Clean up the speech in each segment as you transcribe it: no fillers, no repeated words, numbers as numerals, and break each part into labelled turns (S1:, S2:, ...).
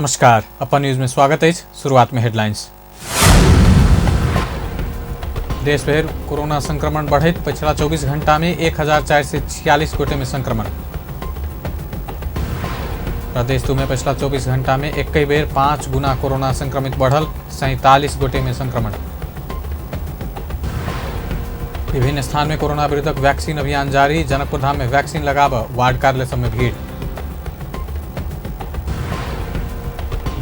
S1: नमस्कार, अपन न्यूज में स्वागत है। शुरुआत में हेडलाइंस। देश भर कोरोना संक्रमण बढ़त पिछला 24 घंटा में 1446 गोटे में संक्रमण। प्रदेश में पिछला 24 घंटा में एक बेर 5 गुना कोरोना संक्रमित बढ़ल, 47 गोटे में संक्रमण। विभिन्न स्थान में कोरोना विरुद्धक वैक्सीन अभियान जारी, जनकपुर धाम में वैक्सीन लगाव, वार्ड कार्यालय सब में भीड़।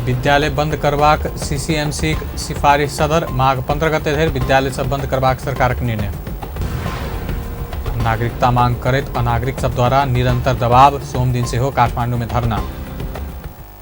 S1: विद्यालय बंद करबाक सीसीएमसी सिफारिश सदर, माघ 15 गते धरि विद्यालय सब बंद करबाक सरकारक निर्णय। नागरिकता मांग करैत अनागरिक सब द्वारा निरंतर दबाव, सोम दिन से हो काठमांडू में धरना।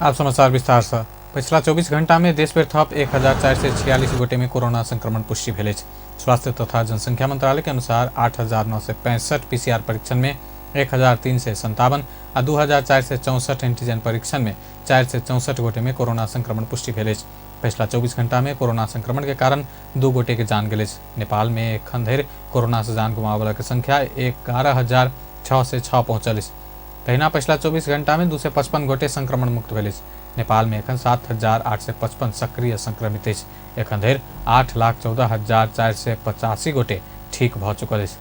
S1: आप समाचार विस्तार से। पिछला 24 घंटा में देश भर थप 1446 गोटे में कोरोना संक्रमण पुष्टि भेल। स्वास्थ्य तथा जनसंख्या मंत्रालय के अनुसार 8965 पीसीआर परीक्षण में 1357 और 2464 एंटीजन परीक्षण में 464 गोटे में कोरोना संक्रमण पुष्टि भेल। पिछला 24 घंटा में कोरोना संक्रमण के कारण 2 गोटे के जान गेल। नेपाल में एखन धरि कोरोना से जान गुमावला के संख्या 11,606 पहुंचल। तहिना पिछला 24 घंटा में 255 गोटे संक्रमण मुक्त भेल। नेपाल में एखन 7,855 सक्रिय संक्रमित अछि। एखन धरि 8,14,485 गोटे ठीक भ चुकल अछि।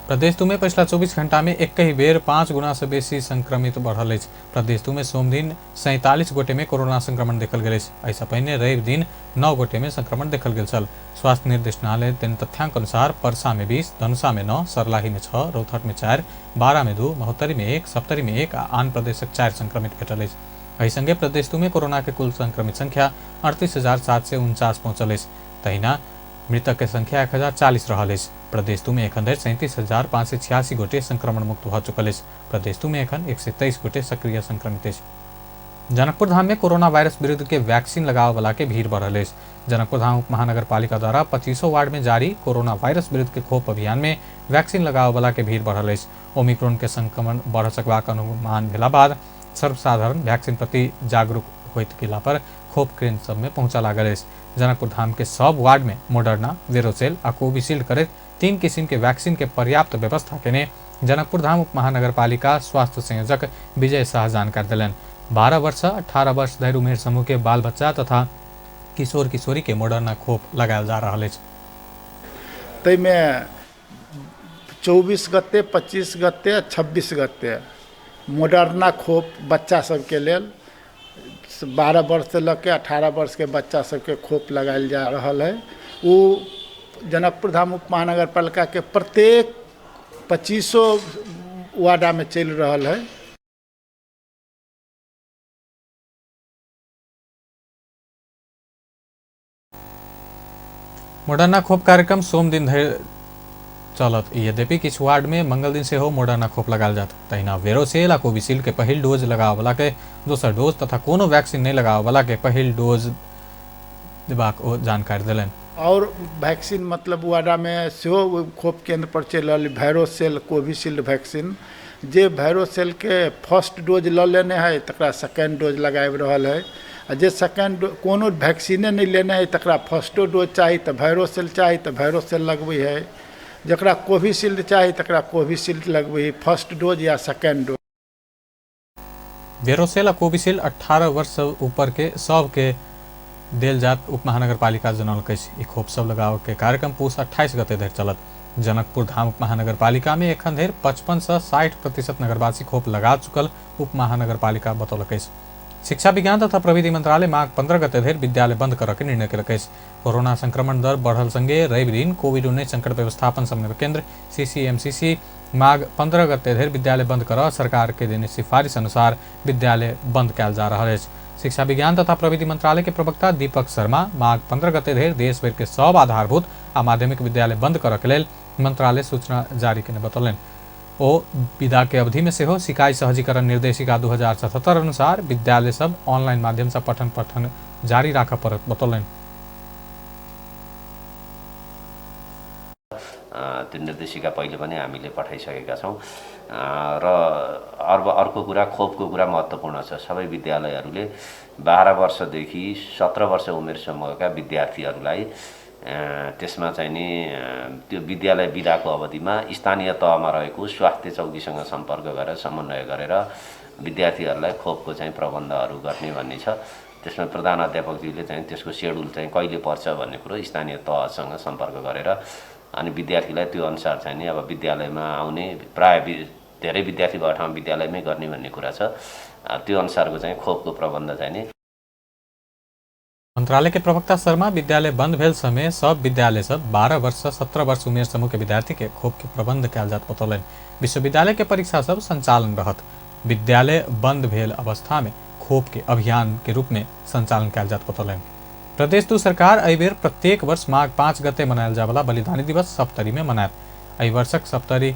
S1: प्रदेश में पिछला 24 घंटा में एक ही बेर 5 गुना से बेसी संक्रमित बढ़ल। प्रदेश में सोम दिन 47 गोटे में कोरोना संक्रमण देखल गया। ऐसा पहले रवि दिन 9 गोटे में संक्रमण देखल गया। स्वास्थ्य निर्देशनालय दिन तथ्यांक अनुसार परसा में 20, धनुषा में 9, सरलाही में 6, रौतहट में 4, बारा में 2, महोत्तरी में 1, सप्तरी में 1 आन प्रदेशक 4 संक्रमित भेटल। एहि संगे प्रदेश में कोरोना के कुल संक्रमित संख्या 38,749 पहुंचल। तहिना मृतक के संख्या 1040 रहल। प्रदेश में एखन धरि 37,586 गोटे संक्रमण मुक्त भ चुकल अछि। प्रदेश में एखन 123 गोटे सक्रिय संक्रमित अछि। जनकपुर धाम में कोरोना वायरस विरुद्ध के वैक्सीन लगाव वाला के भीड़ बढ़ल अछि। जनकपुर धाम उप महानगर पालिका द्वारा 25 वार्ड में जारी कोरोना वायरस विरुद्ध के खोप अभियान में वैक्सीन लगाव वाला के भीड़ बढ़ल अछि। ओमिक्रॉन के संक्रमण बढ़ सकबाक अनुमान भेला बाद सर्वसाधारण वैक्सीन प्रति जागरूक होइत गेला पर खोप केंद्र सब में पहुंचा लागल अछि। जनकपुर धाम के सब वार्ड में मॉडर्ना, वेरोसेल और कोविशील्ड करे 3 किस्म के वैक्सीन के पर्याप्त व्यवस्था केने जनकपुर धाम उप महानगर पालिका स्वास्थ्य संयोजक विजय शाह जानकारी दिलन। 12 वर्ष 18 वर्ष धरि उमेर समूह के बाल बच्चा तथा किशोर किशोरी के मॉडर्ना खोप लगायल जा रहा है।
S2: तै में 24 गते, 25 गते, 26 गते मॉडर्ना खोप बच्चा सबके लेल 12 वर्ष से लके 18 वर्ष के बच्चा सबके खोप लगायल जा रहा है। वो जनकपुर धाम उप महानगर पालिका के प्रत्येक 25 वार्डा में चल रहा है।
S1: मॉडर्ना खोप कार्यक्रम सोम दिन धरि चलत। यद्यपि किछु वार्ड में मंगल दिन से हो मॉडर्ना खोप लगाल जात। तहिना वेरोसेल आ कोविशील्ड के पहिल डोज लगाव वाला के दोसर डोज तथा कोनो वैक्सीन नहीं लगाव वाला के पहिल डोज देबाक जानकारी दिलन।
S2: और वैक्सीन मतलब वार्डा में सेहो खोप केंद्र पर चल रहा है वेरोसेल कोविशील्ड वैक्सीन। जे वेरोसेल के फर्स्ट डोज ल लेने है तकरा सेकेंड डोज लगाब रहा है। आ जे सेकेंड कोनो वैक्सीने नहीं लेने है तकरा फर्स्टो डोज चाहिए तो वेरोसेल चाहिए तो वेरोसेल लगबे है। जकरा कोविशील्ड चाहिए तकरा कोविशील्ड लगबे है, फर्स्ट डोज या सेकेंड डोज।
S1: वेरोसेल और कोविशील्ड 18 वर्ष से ऊपर के सब के देल जात उप महानगर पालिका जनौलक। खोप सब लगाव के कार्यक्रम पूस 28 गते धरि चलत। जनकपुर धाम उप महानगर पालिका में एखन धरि 55 से 60% नगरवासी खोप लगा चुकल उप महानगर पालिका बतौलक। शिक्षा विज्ञान तथा प्रविधि मंत्रालय माघ 15 गते धरि विद्यालय बंद करऽ के निर्णय केलक। कोरोना संक्रमण दर बढ़ल संगे रवि दिन कोविड-19 संकट व्यवस्थापन समन्वय केंद्र सीसीएमसीसी माघ 15 गते धरि विद्यालय बंद करऽ सरकार के देने सिफारिश अनुसार विद्यालय बंद कयल जा रहा है। शिक्षा विज्ञान तथा प्रविधि मंत्रालय के प्रवक्ता दीपक शर्मा माघ 15 गते धरि देश भर के सब आधारभूत आ माध्यमिक विद्यालय बंद करऽ के लेल मंत्रालय सूचना जारी केने बतौलन। ओ विदा के अवधि में सेहो सिकाई सहजीकरण निर्देशिका 2077 अनुसार विद्यालय सब ऑनलाइन माध्यम से पठन जारी राख पड़त बतौलन।
S3: त्यो निर्देशिका पहिले पनि हामीले पठाइसकेका छौं र अर्को कुरा खोपको कुरा महत्त्वपूर्ण छ। सबै विद्यालयहरूले 12 वर्षदेखि 17 वर्ष उमेर समूहका विद्यार्थीहरूलाई त्यसमा चाहिँ नि त्यो विद्यालय बिदाको अवधिमा स्थानीय तहमा रहेको स्वास्थ्य चौकीसँग सम्पर्क गरेर समन्वय गरेर विद्यार्थीहरूलाई खोपको चाहिँ प्रबन्धहरू गर्ने भन्ने छ। त्यसमा प्रधान अध्यापकज्यूले चाहिँ त्यसको सेड्युल चाहिँ कहिले पर्छ भन्ने कुरो स्थानीय तहसँग सम्पर्क गरेर अनि विद्यार्थीलाई त्यो अनुसार चाहिँ नि अब विद्यालयमा आउने प्राय धेरै विद्यार्थी भएको ठाउँमा विद्यालयमै गर्ने भन्ने कुरा छ। त्यो अनुसारको चाहिँ खोपको प्रबन्ध चाहिँ नि
S1: मंत्रालय के प्रवक्ता शर्मा विद्यालय बंद भेल समय सब विद्यालय सब 12 वर्ष 17 वर्ष उमेर समूह के विद्यार्थी के खोप के प्रबंध कयल जात बतौलन। विश्वविद्यालय के परीक्षा सब संचालन रहत। विद्यालय बंद भेल अवस्था में खोप के अभियान के रूप में संचालन कयल जात बतौलन। प्रदेश दू सरकार एहि बेर प्रत्येक वर्ष माघ 5 गते मनायल जावला बलिदानी दिवस सप्तरी में मनायत। एहि वर्षक सप्तरी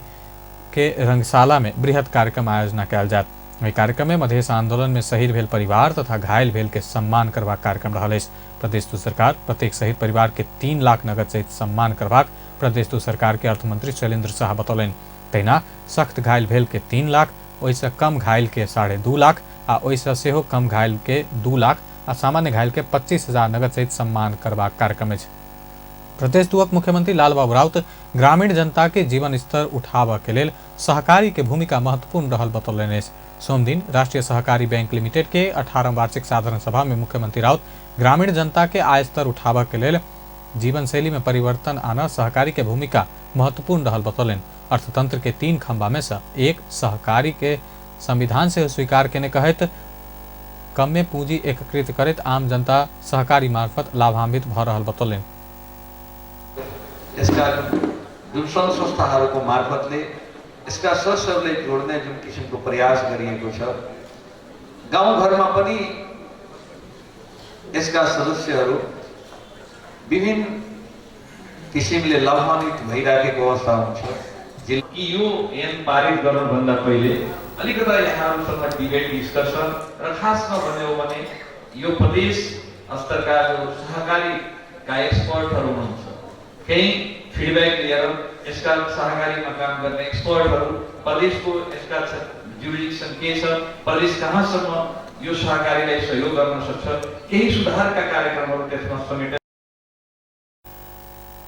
S1: के रंगशाला में बृहद कार्यक्रम आयोजना कयल जात। एहि कार्यक्रम में मधेश आंदोलन में शहीद भेल परिवार तथा घायल भेल के सम्मान करबाक कार्यक्रम रहल अछि। प्रदेश दू सरकार प्रत्येक शहीद परिवार के 3 लाख नगद सहित सम्मान करबाक प्रदेश दू सरकार के अर्थमंत्री शैलेंद्र शाह बतौलन। तहिना सख्त घायल भेल के 3 लाख, ओहिसँ कम घायल के 2.5 लाख आ ओहिसँ सेहो कम घायल के 2 लाख आ सामान्य घायल के 25,000 नगद सहित सम्मान करबाक कार्यक्रम अछि। प्रदेश दूक मुख्यमंत्री लालबाबू राउत ग्रामीण जनता के जीवन स्तर उठाबऽ के लेल सहकारी के भूमिका महत्वपूर्ण रहल बतौलनि अछि। सोम दिन राष्ट्रीय सहकारी बैंक लिमिटेड के 18वां वार्षिक साधारण सभा में मुख्यमंत्री राउत ग्रामीण जनता के आय स्तर उठाबऽ के लेल जीवन शैली में परिवर्तन आना सहकारी के भूमिका महत्वपूर्ण रहल बतौलनि। अर्थतंत्र के 3 खंभा में से एक सहकारी के संविधान से स्वीकार केने कहत कम में पूंजी एकत्रित करत आम जनता सहकारी मार्फत लाभान्वित भ रहल बतौलनि।
S4: यसका जुन सङ्घ संस्थाहरूको मार्फतले यसका सदस्यहरूलाई जोड्ने जुन किसिमको प्रयास गरिएको छ, गाउँघरमा पनि यसका सदस्यहरू विभिन्न किसिमले लाभान्वित भइराखेको अवस्था हुन्छ।
S5: कि यो ऐन पारित गर्नुभन्दा पहिले अलिकता यहाँहरूसँग डिबेट डिस्कसन र खासमा भन्ने हो भने यो प्रदेश स्तरका जो सहकारीका एक्सपर्टहरू हुनुहुन्छ, केही फिडब्याक लिएर यसका सहकारीमा काम गर्ने एक्सपर्टहरू प्रदेशको यसका जुरिडिक्सन के छ, प्रदेश कहाँसम्म यो सहकारीलाई सहयोग गर्न सक्छ, केही सुधारका कार्यक्रमहरू त्यसमा समेटेर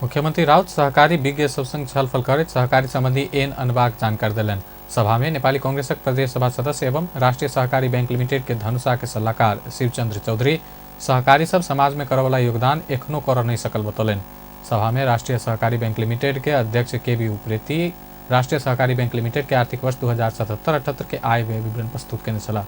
S1: मुख्यमंत्री राउत सहकारी विज्ञ सबसँग छलफल करैत सहकारी संबंधी ऐन अनबाक जानकारी देलनि। सभा में नेपाली कांग्रेसक प्रदेश सभा सदस्य एवं राष्ट्रीय सहकारी बैंक लिमिटेड के धनुषा के सलाहकार शिवचंद्र चौधरी सहकारी सब समाज में करवला योगदान एखनो कर नहीं सकल बतौलनि। सभा में राष्ट्रीय सहकारी बैंक लिमिटेड के अध्यक्ष केबी उप्रेती राष्ट्रीय सहकारी बैंक लिमिटेड के आर्थिक वर्ष 2077-78 के आय व्यय विवरण प्रस्तुत करने चला।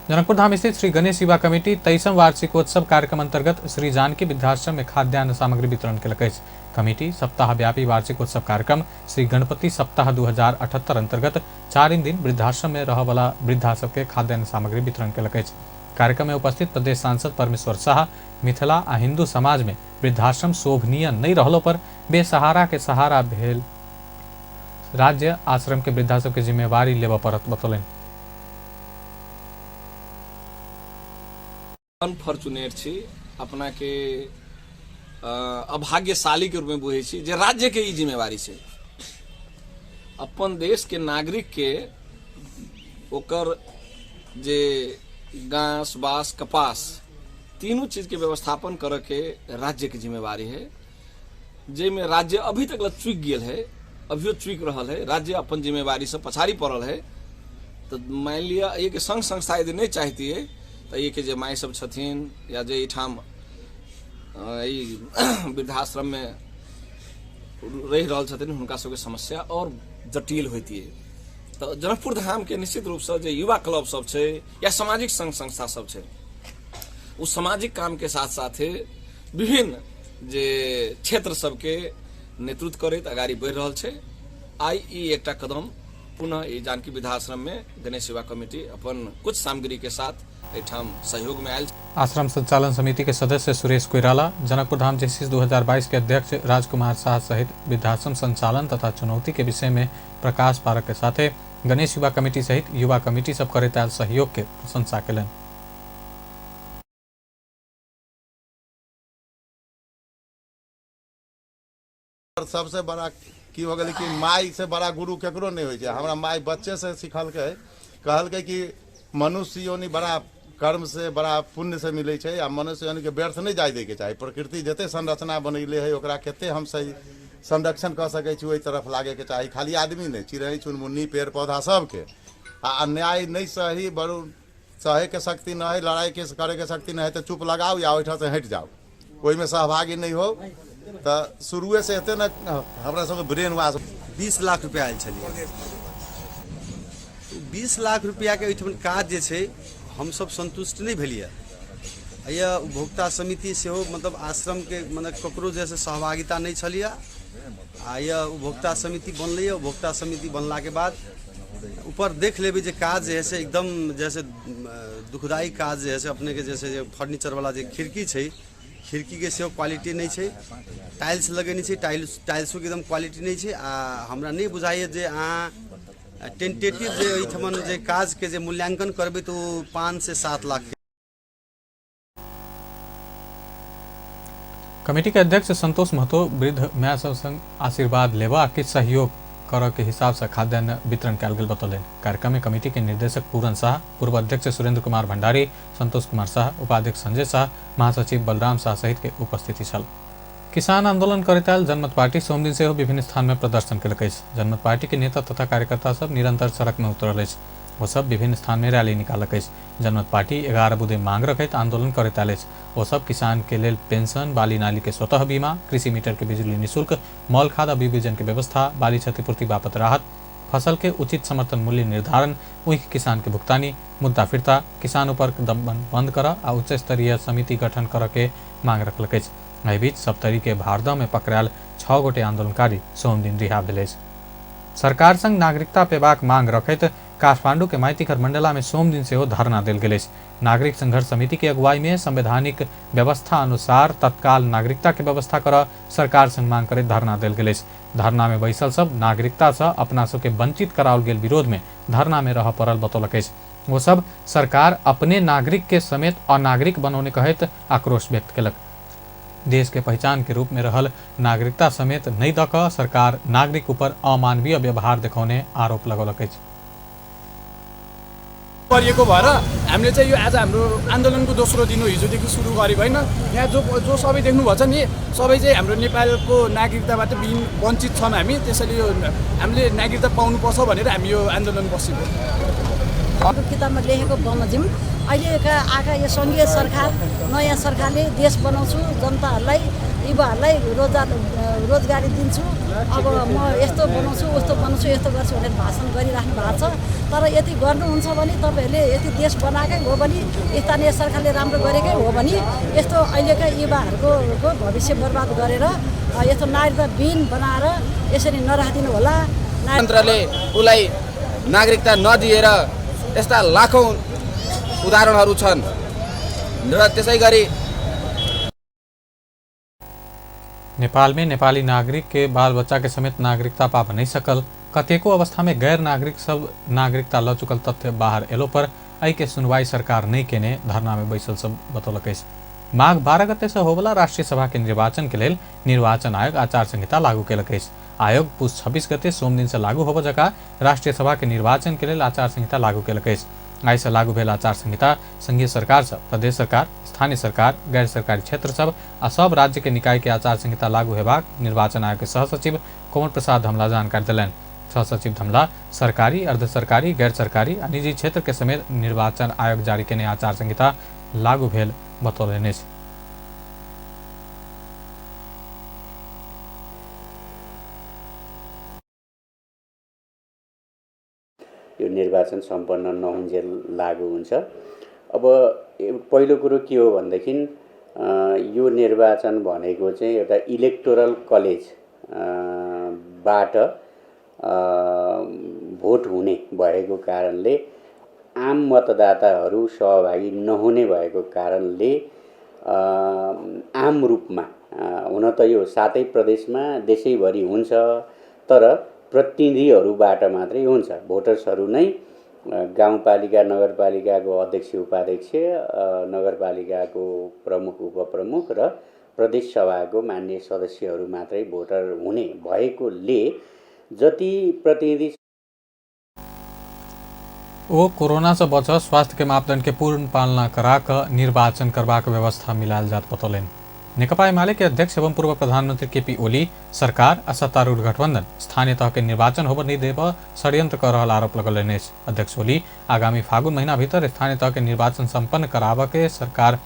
S1: जनकपुर धाम स्थित श्री गणेश युवा कमेटी 23वां वार्षिकोत्सव कार्यक्रम अंतर्गत श्री जानकी वृद्धाश्रम में खाद्यान्न सामग्री वितरण केलक अछि। कमेटी सप्ताह व्यापी वार्षिकोत्सव कार्यक्रम श्री गणपति सप्ताह 2078 अंतर्गत 4 दिन वृद्धाश्रम में रह वाला वृद्धा सबके खाद्यान्न सामग्री वितरण केलक अछि। कार्यक्रम में उपस्थित प्रदेश सांसद परमेश्वर शाह मिथिला आ हिंदू समाज में वृद्धाश्रम शोभनीय नहीं रहलो पर बेसहारा के सहारा भेल राज्य आश्रम के वृद्धा सबके जिम्मेवारी लेबऽ पड़त बतौलनि।
S6: अनफॉर्चुनेट छी, अपना के अभाग्यशाली के रूप में बुझे छी जे राज्य के ई जिम्मेवारी छै। अपन देश के नागरिक के ओकर जे घास बास कपास तीनों चीज के व्यवस्थापन करे के राज्य के जिम्मेवारी है, जेमे राज्य अभी तक चूक गेल है, अभियो चूक रहल है। राज्य अपन जिम्मेवारी से पछाड़ी पड़ल है। तो मान लिया ये के संघ संस्था यदि नहीं चाहती है तो ये के जे माई सब छथिन या जे ठाम वृद्धाश्रम में रह रहल छथिन हुनका सबके समस्या और जटिल होती है। तो जनकपुर धाम के निश्चित रूप से जे युवा क्लब सब छै या सामाजिक संघ संस्था सब छै, उस सामाजिक काम के साथ साथ विभिन्न जे क्षेत्र सबके नेतृत्व करैत अगाड़ी बढ़ रहल छै। आई ई एकटा कदम पुनः ई जानकी वृद्धाश्रम में गणेश सेवा कमेटी अपन कुछ सामग्री के साथ एठाम सहयोग में आयल।
S1: आश्रम संचालन समिति के सदस्य सुरेश कोइराला, जनकपुर धाम जेसीस 2022 के अध्यक्ष राजकुमार शाह सहित वृद्धाश्रम संचालन तथा चुनौती के विषय में प्रकाश पारक के साथ गणेश युवा कमेटी सहित युवा कमेटी सब करैत आयल सहयोग के प्रशंसा कयलनि।
S7: सबसे बड़ा की हो गई कि माई से बड़ा गुरु केकरो नहीं हो। हमारा माई बच्चे से सिखलकै, कहलकै कि मनुष्य योनि बड़ा कर्म से बड़ा पुण्य से मिले छै आ मनुष्य योनि के व्यर्थ नहीं जाय दे के चाही। प्रकृति जते संरचना बनैले है ओकरा केते हम सही संरक्षण कर सकै छी, ओहि तरफ लागे के चाही। खाली आदमी नहीं, चिड़ै चुनमुन्नी पेड़ पौधा सबके अन्याय नहीं सही बड़ू सहे के शक्ति न है, लड़ाई के करे के शक्ति न है तो चुप लगाओ या ओहिठा से हट जाओ, कोई में सहभागी नहीं हो। तो शुरुए से एते न हमरा सब ब्रेन वाश
S8: 20 लाख रुपया आयल छलिए। 20 लाख रुपया के ओहिठाम काज जे छै हम सब संतुष्ट नहीं भेलिए। यह उपभोक्ता समिति से हो मतलब आश्रम के मतलब ककरो जैसे सहभागिता नहीं छलिए। आ यह उपभोक्ता समिति बनलै। उपभोक्ता समिति बनला के बाद ऊपर देख लेबै जे काज जे है से एकदम जैसे दुखदायी काज जे है से अपने के जैसे फर्नीचर वाला जे खिड़की छै, खिड़की के सेहो क्वालिटी नहीं छै, टाइल्स लगेने छै, टाइल्सो के एकदम क्वालिटी नहीं छै। आ हमरा नहीं बुझाइए जे अहाँ टेंटेटिव जे एहिठमन जे काज के जे मूल्यांकन करबै तो 5 से 7 लाख।
S1: कमेटी के अध्यक्ष संतोष महतो वृद्ध माय सब संग आशीर्वाद लेवा के सहयोग कर के हिसाब से खाद्यान्न वितरण कयल गेल बतौलन। कार्यक्रम में कमेटी के निर्देशक पूरन शाह, पूर्व अध्यक्ष सुरेंद्र कुमार भंडारी, संतोष कुमार शाह, उपाध्यक्ष संजय शाह, महासचिव बलराम शाह सहित के उपस्थिति छल। किसान आंदोलन करैत जनमत पार्टी सोम दिन से विभिन्न स्थान में प्रदर्शन कयलक अछि। जनमत पार्टी के नेता तथा कार्यकर्ता सब निरंतर सड़क में उतरल अछि। वो सब विभिन्न स्थान में रैली निकालक अछि। जनमत पार्टी 11 बुधे मांग रखैत आंदोलन करैत आयल अछि। वो सब किसान के लेल पेंशन, बाली नाली के स्वतः बीमा, कृषि मीटर के बिजली निःशुल्क, मॉल खाद आ बीजन के व्यवस्था, बाली क्षतिपूर्ति बापत राहत, फसल के उचित समर्थन मूल्य निर्धारण, उइख किसान के भुगतानी, मुद्दा फिर्ता, किसान पर दमन बंद कर आ उच्च स्तरीय समिति गठन कर के मांग रखलक अछि। एहि बीच सप्तरी के भारदह में पकड़ायल 6 गोटे आंदोलनकारी सोम दिन रिहा भेल अछि। सरकार संग नागरिकता पेबाक मांग रखैत काठमांडू के माइतीघर मंडला में सोम दिन से धरना देल गेल अछि। नागरिक संघर्ष समिति के अगुवाई में संवैधानिक व्यवस्था अनुसार तत्काल नागरिकता के व्यवस्था कर सरकार संग मांग करैत धरना देल गेल अछि। धरना में बैसल सब नागरिकता से अपना सब के वंचित कराओल गेल विरोध में धरना में रह पड़ल बतौलक अछि। वो सब सरकार अपने नागरिक के समेत अनागरिक बनौने कहैत आक्रोश व्यक्त केलक। देश के पहचान के रूप में रहल नागरिकता समेत नहीं दक सरकार नागरिक ऊपर अमानवीय व्यवहार देखाउने आरोप लगौलक अछि।
S9: गरिएको भएर हामीले चाहिँ यो आज हाम्रो आन्दोलनको दोस्रो दिन हो। हिजोदेखि सुरु गरेको होइन। यहाँ जो सबै देख्नुभएको छ नि सबै चाहिँ हाम्रो नेपालको नागरिकताबाट वञ्चित छौँ हामी। त्यसैले यो हामीले नागरिकता पाउनुपर्छ भनेर हामी यो आन्दोलन बसेको।
S10: किताबमा लेखेको बमोजिम अहिलेका आएका यो सङ्घीय सरकार नयाँ सरकारले देश बनाउँछु, जनताहरूलाई युवाहरूलाई रोजगारी दिन्छु, अब म यस्तो बनाउँछु उस्तो बनाउँछु यस्तो गर्छु भनेर भाषण गरिराख्नु भएको छ। तर यति गर्नुहुन्छ भने तपाईँहरूले यति देश बनाएकै हो भने स्थानीय सरकारले राम्रो गरेकै हो भने यस्तो अहिलेका युवाहरूको भविष्य बर्बाद गरेर यस्तो नागरिकताविहीन बनाएर यसरी नराखिदिनु होला।
S6: तन्त्रले उसलाई नागरिकता नदिएर यस्ता लाखौं उदाहरणहरू छन् र त्यसै गरी
S1: नेपाल में नेपाली नागरिक के बाल बच्चा के समेत नागरिकता पाब नहीं सकल। कतेको अवस्था में गैर नागरिक सब नागरिकता ल चुकल तथ्य बाहर एलो पर एहि के सुनवाई सरकार नहीं केने धरना में बैसल सब बतौलक अछि। माघ 12 गते से होवला राष्ट्रीय सभा के निर्वाचन के लेल निर्वाचन आयोग आचार संहिता लागू केलक अछि। आयोग पुस 26 गते सोम दिन से लागू होब जका राष्ट्रीय सभा के निर्वाचन के लेल आचार संहिता लागू केलक अछि। आई से लागू भेल आचार संहिता संघीय सरकार सब, प्रदेश सरकार, स्थानीय सरकार, गैर सरकारी क्षेत्र सब आ सब राज्य के निकाय के आचार संहिता लागू हेबाक निर्वाचन आयोग के सहसचिव कोमल प्रसाद धमला जानकारी देलनि। सहसचिव धमला सरकारी, अर्ध सरकारी, गैर सरकारी आ निजी क्षेत्र के समेत निर्वाचन आयोग जारी केने आचार संहिता लागू भेल बतौलनि अछि।
S11: यो निर्वाचन सम्पन्न नहुन्जेल लागू हुन्छ। अब पहिलो कुरो के हो भनेदेखि यो निर्वाचन भनेको चाहिँ एउटा इलेक्टोरल कलेज बाट भोट हुने भएको कारणले आम मतदाताहरू सहभागी नहुने भएको कारणले आम रूपमा हुन त यो 7 प्रदेशमा देशैभरि हुन्छ तर प्रतिनिधिहरूबाट मात्रै हुन्छ। भोटर्सहरू नै गाउँपालिका नगरपालिकाको अध्यक्ष उपाध्यक्ष, नगरपालिकाको प्रमुख उपप्रमुख र प्रदेश सभाको माननीय सदस्यहरू मात्रै भोटर हुने भएकोले जति प्रतिनिधि
S1: ओ कोरोना से बच स्वास्थ्य के मापदंड के पूर्ण पालना करा निर्वाचन करबाक व्यवस्था मिलायल जात बतौलनि। नेकपा एमाले के अध्यक्ष एवं पूर्व प्रधानमंत्री केपी ओली सरकार आ सत्तारूढ़ गठबंधन स्थानीय तह के निर्वाचन होबे नहीं देब षड्यंत्र कर रहल आरोप लगौलनि अछि। अध्यक्ष ओली आगामी फागुन महीना भीतर स्थानीय तह के निर्वाचन संपन्न कराबऽ के सरकार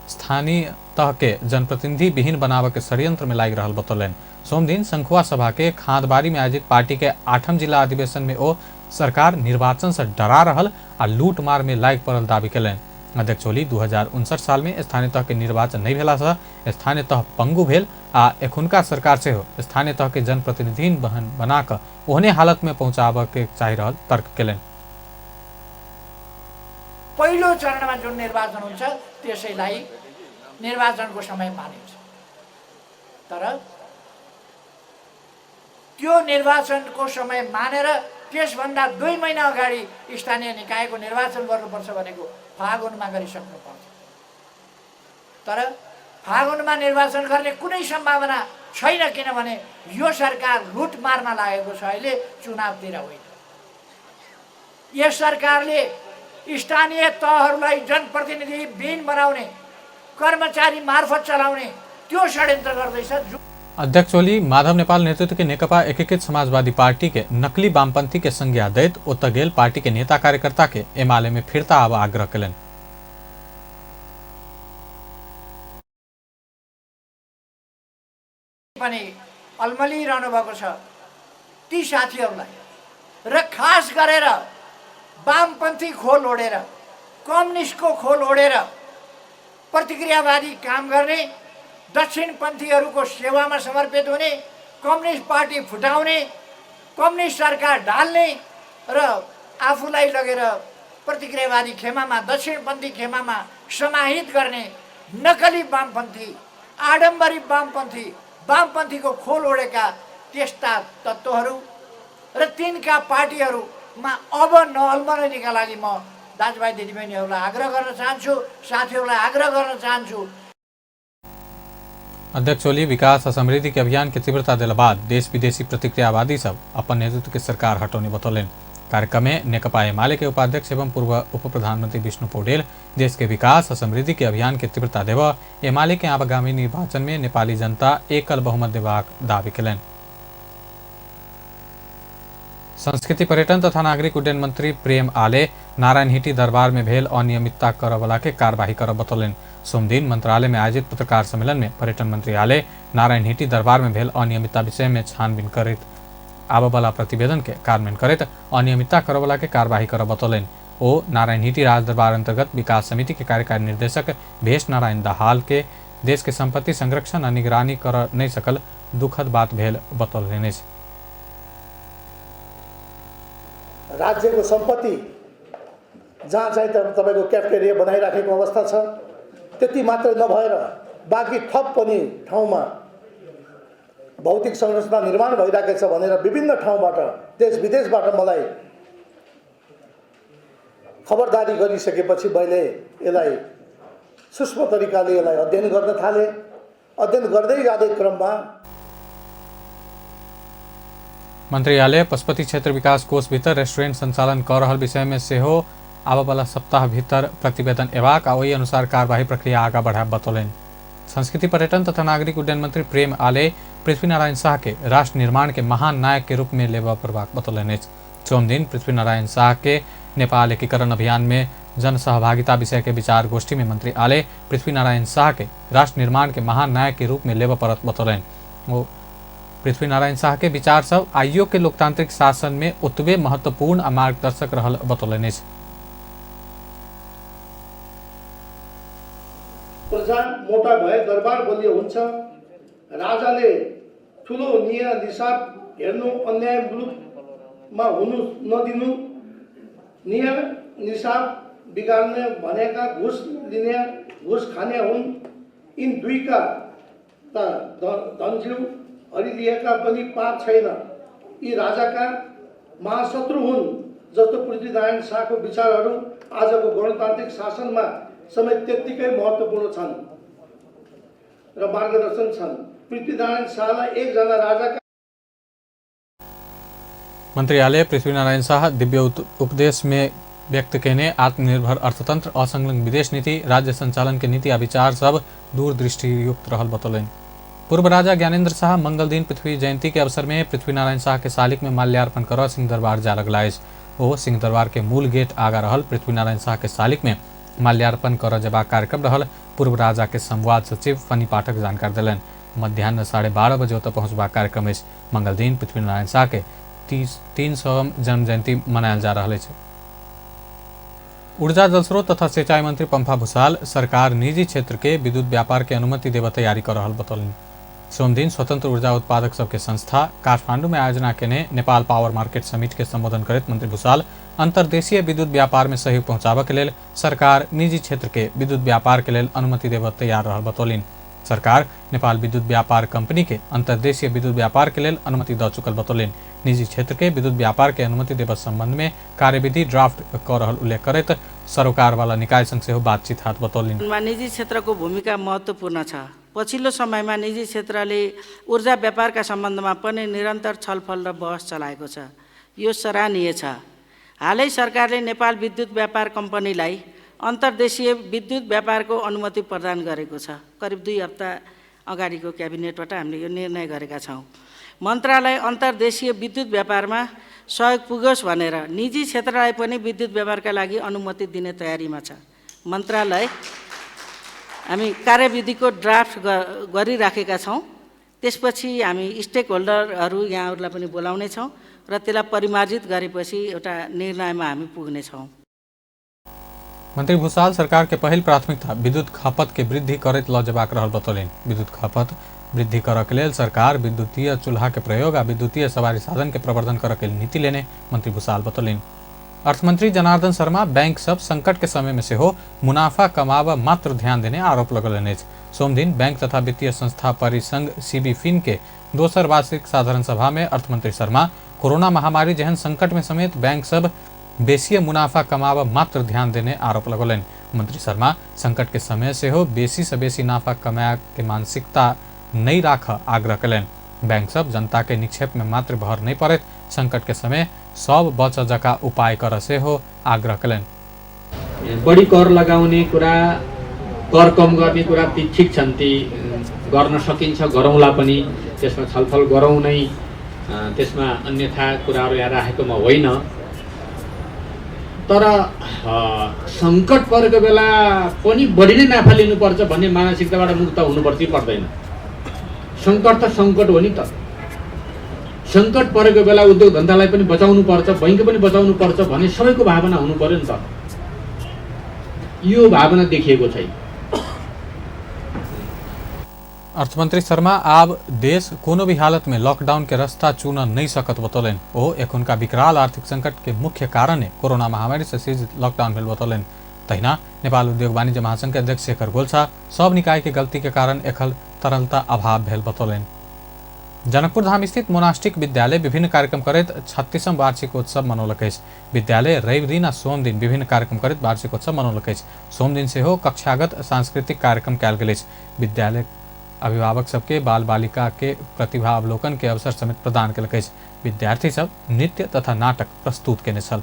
S1: स्थानीय तह के जनप्रतिनिधि विहीन बनाबऽ के षड्यंत्र में लागि रहल बतौलनि। सोम दिन संखुआ सभा के खादबारी में आयोजित पार्टी के 8म जिला अधिवेशन में ओ सरकार निर्वाचन से डरा रहल आ लूट मार में लागि पड़ल दावी कयलनि। अध्यक्ष ओली 2059 साल में स्थानीय तह के निर्वाचन नहीं भेला से स्थानीय तह पंगु भेल आ एखुनका सरकार से स्थानीय तह के जनप्रतिनिधि बना कर ओहने हालत में पहुंचाबऽ के चाहि रहल तर्क कयलनि।
S12: पहिलो चरणमा जुन निर्वाचन हुन्छ त्यसैलाई निर्वाचनको समय मानिन्छ, तर त्यो निर्वाचनको समय मानेर त्यसभन्दा 2 महिना अगाडि स्थानीय निकायको निर्वाचन गर्नुपर्छ भनेको फागुनमा गरिसक्नुपर्छ। तर फागुनमा निर्वाचन गर्ने कुनै सम्भावना छैन, किनभने यो सरकार लुट मारमा लागेको छ, अहिले चुनावतिर होइन। यस सरकारले स्थानीय तहहरूलाई जनप्रतिनिधि विहीन बनाउने, कर्मचारी मार्फत चलाउने त्यो षड्यन्त्र गर्दैछ।
S1: अध्यक्ष ओली माधव नेपाल नेतृत्व के नेकपा एकीकृत समाजवादी पार्टी के नकली वामपंथी के संज्ञा दैत ओतऽ गेल पार्टी के नेता कार्यकर्ता के एमाले में फिरता आब आग्रह कयलनि।
S12: पनि अल्मलिरहनु भएको छ ती साथीहरूलाई, र खास गरेर वामपन्थी खोल ओढेर, कम्युनिस्टको खोल ओढेर प्रतिक्रियावादी काम गर्ने, दक्षिणपन्थीहरूको सेवामा समर्पित हुने, कम्युनिस्ट पार्टी फुटाउने, कम्युनिस्ट सरकार ढाल्ने र आफूलाई लगेर प्रतिक्रियावादी खेमामा, दक्षिणपन्थी खेमामा समाहित गर्ने नकली वामपन्थी, आडम्बरी वामपन्थी, वामपन्थीको खोल ओढेका त्यस्ता तत्त्वहरू र तिनका पार्टीहरूमा अब नअल्मलिनका लागि म दाजुभाइ दिदीबहिनीहरूलाई आग्रह गर्न चाहन्छु, साथीहरूलाई आग्रह गर्न चाहन्छु।
S1: अध्यक्ष ओली विकास और समृद्धि के अभियान के तीव्रता देला बाद देश विदेशी प्रतिक्रियावादी सब अपन नेतृत्व के सरकार हटौने बतौलनि। कार्यक्रम में नेकपा एमाले के उपाध्यक्ष एवं पूर्व उप प्रधानमंत्री विष्णु पौडेल देश के विकास और समृद्धि के अभियान के तीव्रता देव एमाले के आगामी निर्वाचन में नेपाली जनता एकल बहुमत देबाक दावी कयलनि। संस्कृति पर्यटन तथा नागरिक उड्डयन मंत्री प्रेम आले नारायणहिटी दरबार में भेल अनियमितता करवला के कार्यवाही करब बतौलनि। सोम दिन मंत्रालय में आयोजित पत्रकार सम्मेलन में पर्यटन मंत्री आले नारायणहिटी दरबार में भेल अनियमितता विषय में छानबीन करित आबवाला प्रतिवेदन के कार्यान्वयन करित अनियमितता करवला के कार्यवाही करब बतौलनि। ओ नारायणहिटी राज दरबार अंतर्गत विकास समिति के कार्यकारी निर्देशक भेष नारायण दाहाल के देश के संपत्ति संरक्षण और निगरानी कर नहीं सकल दुखद बात भेल बतौलनि।
S13: राज्यको सम्पत्ति जहाँ चाहिँ तपाईको क्याफेटेरिया बनाइराखेको अवस्था छ, त्यति मात्र नभएर बाँकी थप पनि ठाउँमा भौतिक संरचना निर्माण भइरहेको छ भनेर विभिन्न ठाउँबाट देश विदेशबाट मलाई खबरदारी गरिसकेपछि मैले यसलाई सूक्ष्म तरिकाले यसलाई अध्ययन गर्न थाले। अध्ययन गर्दै जाँदै क्रममा
S1: मंत्री आले पशुपति क्षेत्र विकास कोष भीतर रेस्टोरेंट संचालन कर रहल विषय में सेहो आबवाला सप्ताह भीतर प्रतिवेदन एवाक आ ओहि अनुसार कार्यवाही प्रक्रिया आगा बढ़ाब बतौलनि। संस्कृति पर्यटन तथा नागरिक उड्डयन मंत्री प्रेम आले पृथ्वीनारायण शाह के राष्ट्र निर्माण के महान नायक के रूप में लेबऽ पड़बाक बतौलनि। सोम दिन पृथ्वीनारायण शाह के नेपाल एकीकरण अभियान में जन सहभागिता विषय के विचार गोष्ठी में मंत्री आले पृथ्वीनारायण शाह के राष्ट्र निर्माण के महान नायक के रूप में लेबऽ पड़त बतौलनि। पृथ्वीनारायण शाह के विचार सब आइयो के लोकतांत्रिक शासन में उतबे महत्वपूर्ण आ मार्गदर्शक रहल बतौलनि।
S13: प्रजा मोटा भए दरबार बलियो हुन्छ। राजाले ठुलो निसाब हेर्नु, अन्याय मुलुकमा हुनु नदिनु, निसाब बिगार्ने भनेका घुस लिने, घुस खाने हुन्। यिन दुईका धनजिउ हरिलिएका पनि पाप छैन। यी राजाका महाशत्रु हुन्। जस्तो पृथ्वीनारायण शाहको विचारहरू आजको गणतान्त्रिक शासनमा समेत त्यत्तिकै महत्त्वपूर्ण छन् र मार्गदर्शन छन्। पृथ्वीनारायण शाहलाई एकजना राजाका
S1: मंत्री आले पृथ्वीनारायण शाह दिव्य उपदेश में व्यक्त कहने आत्मनिर्भर अर्थतंत्र, असंलग्न विदेश नीति, राज्य संचालन के नीति आ विचार सब दूरदृष्टियुक्त रहल बतौलन। पूर्व राजा ज्ञानेन्द्र शाह मंगल दिन पृथ्वी जयंती के अवसर में पृथ्वीनारायण शाह के शालिक में माल्यार्पण कर सिंह दरबार जा लगलाइस। ओ सिंह दरबार के मूल गेट आगा रहल पृथ्वीनारायण शाह के शालिक में माल्यार्पण कर जबाक कार्यक्रम रहल। पूर्व राजा के संवाद सचिव फनी पाठक जानकारी दिलन। मध्याह्न 12:30 बजे ओतऽ पहुंचबाक कार्यक्रम अछि। मंगल दिन पृथ्वीनारायण शाह के 300 जन्म जयंती मनायल जा रहा है। ऊर्जा जलस्रोत तथा सिंचाई मंत्री पंफा भूषाल सरकार निजी क्षेत्र के विद्युत व्यापार के अनुमति देव तैयारी कर रहल बतौलन। सोम दिन स्वतंत्र ऊर्जा उत्पादक सबके संस्था काठमांडू में आयोजना केने नेपाल पावर मार्केट समिट के संबोधन करत मंत्री भूषाल अंतर्देशीय विद्युत व्यापार में सहयोग पहुंचाबे के लेल सरकार निजी क्षेत्र के विद्युत व्यापार के लेल अनुमति देव तैयार रहल बतौलिन। सरकार नेपाल विद्युत व्यापार कंपनी के अंतर्देशीय विद्युत व्यापार के लेल अनुमति द चुकल बतौलिन। निजी क्षेत्र के विद्युत व्यापार के अनुमति देव संबंध में कार्यविधि ड्राफ्ट कर रहल उल्लेख करत सरोकार वाला निकाय संग सेहो बातचीत हाथ बतौलिन।
S14: निजी क्षेत्रको भूमिका महत्त्वपूर्ण छ। पछिल्लो समयमा निजी क्षेत्रले ऊर्जा व्यापारका सम्बन्धमा पनि निरन्तर छलफल र बहस चलाएको छ। यो सराहनीय छ। हालै सरकारले नेपाल विद्युत व्यापार कम्पनीलाई अन्तर्देशीय विद्युत व्यापारको अनुमति प्रदान गरेको छ। करिब 2 हप्ता अगाडिको क्याबिनेटबाट हामीले यो निर्णय गरेका छौँ। मन्त्रालय अन्तर्देशीय विद्युत व्यापारमा सहयोग पुगोस् भनेर निजी क्षेत्रलाई पनि विद्युत व्यापारका लागि अनुमति दिने तयारीमा छ। मन्त्रालय हामी कार्यविधिको ड्राफ्ट गरिराखेका छौँ। त्यसपछि हामी स्टेक होल्डरहरू यहाँहरूलाई पनि बोलाउने छौँ र त्यसलाई परिमार्जित गरेपछि एउटा निर्णयमा हामी पुग्नेछौँ।
S1: मंत्री भूषाल सरकार के पहल प्राथमिकता विद्युत खपत के वृद्धि करैत ल जबाक रहल बतौलिन। विद्युत खपत वृद्धि करऽ के लेल सरकार विद्युतीय चूल्हा के प्रयोग आ विद्युतीय सवारी साधन के प्रवर्धन करऽ के नीति लेने मंत्री भूषाल बतौलिन। अर्थमंत्री जनार्दन शर्मा बैंक सब संकट के समय में से हो मुनाफा कमावा मात्र ध्यान देने आरोप लगलन अछि। सोम दिन बैंक तथा वित्तीय संस्था परिसंघ सीबी फिन के दोसर वार्षिक साधारण सभा में अर्थमंत्री शर्मा कोरोना महामारी जहन संकट में समेत बैंक सब बेसी मुनाफा कमावा मात्र ध्यान देने आरोप लगौलन। मंत्री शर्मा संकट के समय से हो बेसी से बेसी नाफा कमाया के मानसिकता नहीं राख आग्रह कलन। बैंक सब जनता के निक्षेप में मात्र भर नहीं पड़े संकट के समय सब बच जका उपाय कर से हो आग्रह कलन।
S15: बढी कर लगाउने कुरा कर कम गर्ने कुरा ती ठिक छन्, ती गर्न सकिन्छ, गरौँला पनि, त्यसमा छलफल गरौँ नै, त्यसमा अन्यथा कुराहरू यहाँ राखेकोमा होइन। तर संकट परेको बेला पनि बढी नै नाफा लिनुपर्छ भन्ने मानसिकताबाट मुक्त हुनुपर्छ कि पर्दैन? संकट त संकट हो नि त। संकट परेको बेला उद्योग धन्दालाई पनि बचाउनु पर्छ, बैंक पनि बचाउनु पर्छ भन्ने सबैको भावना हुनु पर्यो नि त। यो भावना देखिएको छैन।
S1: अर्थमंत्री शर्मा अब देश कोनो भी हालत में लॉकडाउन के रास्ता चुन नहीं सकत बतौलन। ओ एखुनका विकराल आर्थिक संकट के मुख्य कारण है कोरोना महामारी से सृजित लॉकडाउन भेल बतौलन। तहिना नेपाल उद्योग वाणिज्य महासंघ के अध्यक्ष शेखर गोल्छा सब निकाय के गलती के कारण एखल तरलता अभाव भेल बतौलन। जनकपुर धाम स्थित मोनास्टिक विद्यालय विभिन्न कार्यक्रम करत 36वां वार्षिकोत्सव मनौलक अछि। विद्यालय रवि दिन आ सोम दिन विभिन्न कार्यक्रम करत वार्षिकोत्सव मनौलक अछि। सोम दिन से हो कक्षागत सांस्कृतिक कार्यक्रम कयल गेल अछि। विद्यालय अभिभावक सबके बाल बालिका के प्रतिभा अवलोकन के अवसर समेत प्रदान कयलक अछि। विद्यार्थी सब नृत्य तथा नाटक प्रस्तुत केने छल।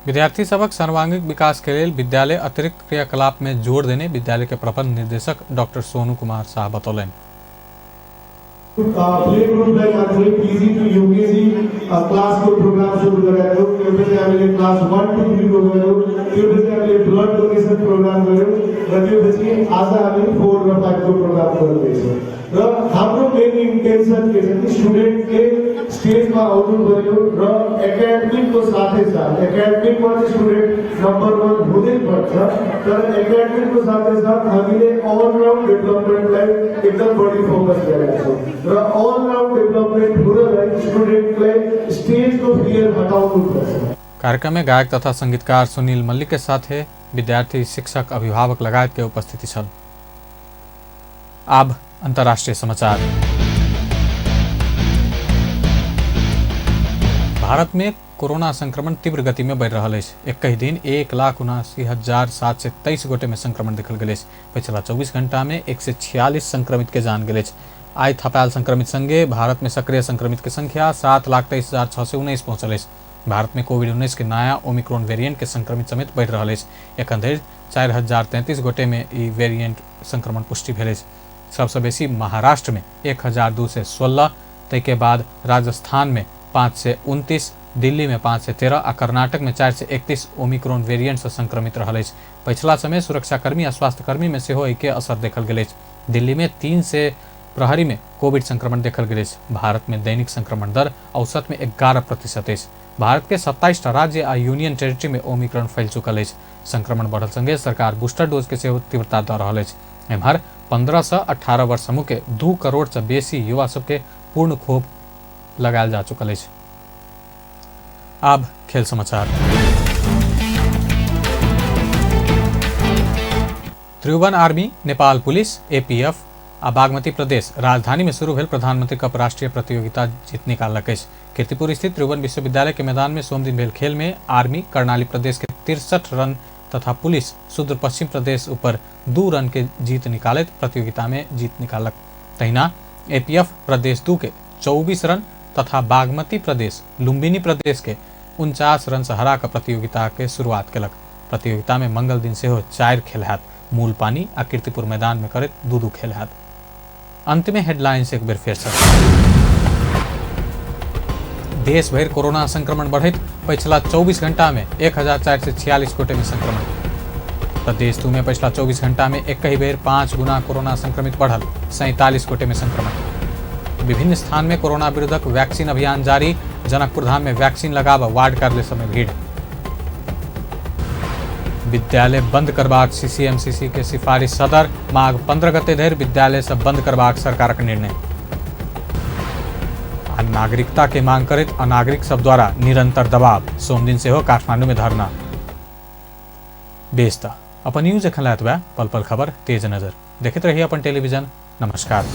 S1: विद्यार्थी सबक सर्वांगीण विकास के लिए विद्यालय अतिरिक्त क्रियाकलाप में जोड़ देने विद्यालय के प्रबंध निर्देशक डॉक्टर सोनू कुमार शाह बतौलन।
S16: प्ले ग्रुप लाई माध्यमिक पीजी टू यूकेजी क्लास को प्रोग्राम सुरु गरेको थियो। त्यसपछि हामीले क्लास 1 टु 3 को गर्यौं। त्यसपछि हामीले ब्लड डोनेसन प्रोग्राम गर्यौं र त्यसपछि आज हामी 4 र 5 को प्रोग्राम गर्दैछौं। र हाम्रो मेन इन्टेन्सन के छ कि स्टुडेन्टले स्टेजमा आउनु पर्यो र एकाडेमिकको साथै साथ एकाडेमिकमा चाहिँ स्टुडेन्ट नम्बर 1 हुँदै पर्छ, तर एकाडेमिकको साथै साथ हामीले अलराउन्ड डेभलपमेन्टलाई एकदम बढी फोकस गरेका छौं र अलराउन्ड डेभलपमेन्ट हुनलाई स्टुडेन्टलाई स्टेजको फियर हटाउनु पर्छ।
S1: कार्यक्रम में गायक तथा संगीतकार सुनील मल्लिक के साथ विद्यार्थी, शिक्षक, अभिभावक लगायत के उपस्थिति छल। अब अंतर्राष्ट्रीय समाचार। भारत में कोरोना संक्रमण तीव्र गति में बढ़ रहा है। एक ही दिन 1,79,723 गोटे में संक्रमण देखल गए। पिछला 24 घंटा में 146 संक्रमित के जान गए। आई थपायल संक्रमित संगे भारत में सक्रिय संक्रमित की संख्या 7,23,619 पहुंचल। भारत में कोविड-19 के नया ओमिक्रॉन वेरिएंट के संक्रमित समेत बढ़ रहा है। एखन धरि 4,033 गोटे में ई वेरिएंट संक्रमण पुष्टि भेल। सबसे बेसी महाराष्ट्र में 1,216, तै के बाद राजस्थान में 529, दिल्ली में 513 आ कर्नाटक में 431 ओमिक्रॉन वेरिएंट से संक्रमित रहा। पिछला समय सुरक्षाकर्मी आ स्वास्थ्यकर्मी में सेहो एके असर देखल गेल। दिल्ली में 3 से प्रहरी में कोविड संक्रमण देखल गेल। भारत में दैनिक संक्रमण दर औसत में 11% है। भारत के 27 राज्य आ यूनियन टेरिटरी में ओमिक्रॉन फैल चुकल है। संक्रमण बढ़ल संगे सरकार बूस्टर डोज के सेहो तीव्रता दऽ रहल है। एम्हर 15 से 18 वर्ष समूह के 2 करोड़ से बेसी युवा सबके पूर्ण खोप लगायल जा चुकल है। अब खेल समाचार। त्रिभुवन आर्मी, नेपाल पुलिस, एपीएफ आ बागमती प्रदेश राजधानी में शुरू भेल प्रधानमंत्री कप राष्ट्रीय प्रतियोगिता जीत निकालक। कीर्तिपुर स्थित त्रिभुवन विश्वविद्यालय के मैदान में सोम दिन भेल खेल में आर्मी कर्णाली प्रदेश के 63 रन तथा पुलिस सुदूर पश्चिम प्रदेश ऊपर 2 रन के जीत निकालत प्रतियोगिता में जीत निकालक। तहिना एपीएफ प्रदेश 2 के 24 रन तथा बागमती प्रदेश लुम्बिनी प्रदेश के 49 रन से हरा कर प्रतियोगिता के शुरुआत केलक। प्रतियोगिता में मंगल दिन से 4 खेल हैत। मूल पानी आ कीर्तिपुर मैदान में करत 2-2 खेल हैत। अंत में हेडलाइंस एक बेर फिर से। देश भर कोरोना संक्रमण बढ़त पिछला 24 घंटा में 1,446 गोटे में संक्रमण। प्रदेश 2 में पिछला 24 घंटा में एक ही बेर 5 गुना कोरोना संक्रमित बढ़ल, 47 गोटे में संक्रमण। विभिन्न स्थान में कोरोना विरोधक वैक्सीन अभियान जारी। जनकपुर धाम में वैक्सीन लगाव वार्ड कार्यालय समय भीड़। विद्यालय बंद करबाक सीसीएमसीसी के सिफारिश सदर। माघ 15 गते धरि विद्यालय से बंद करबाक सरकारक निर्णय। नागरिकता के मांग करत अनागरिक सब द्वारा निरंतर दबाव। सोम दिन से हो काठमांडू में धरना। बेस्ता अपन न्यूज एखन लायत बा पल पल खबर तेज नजर देखते रहिए अपन टेलीविजन। नमस्कार।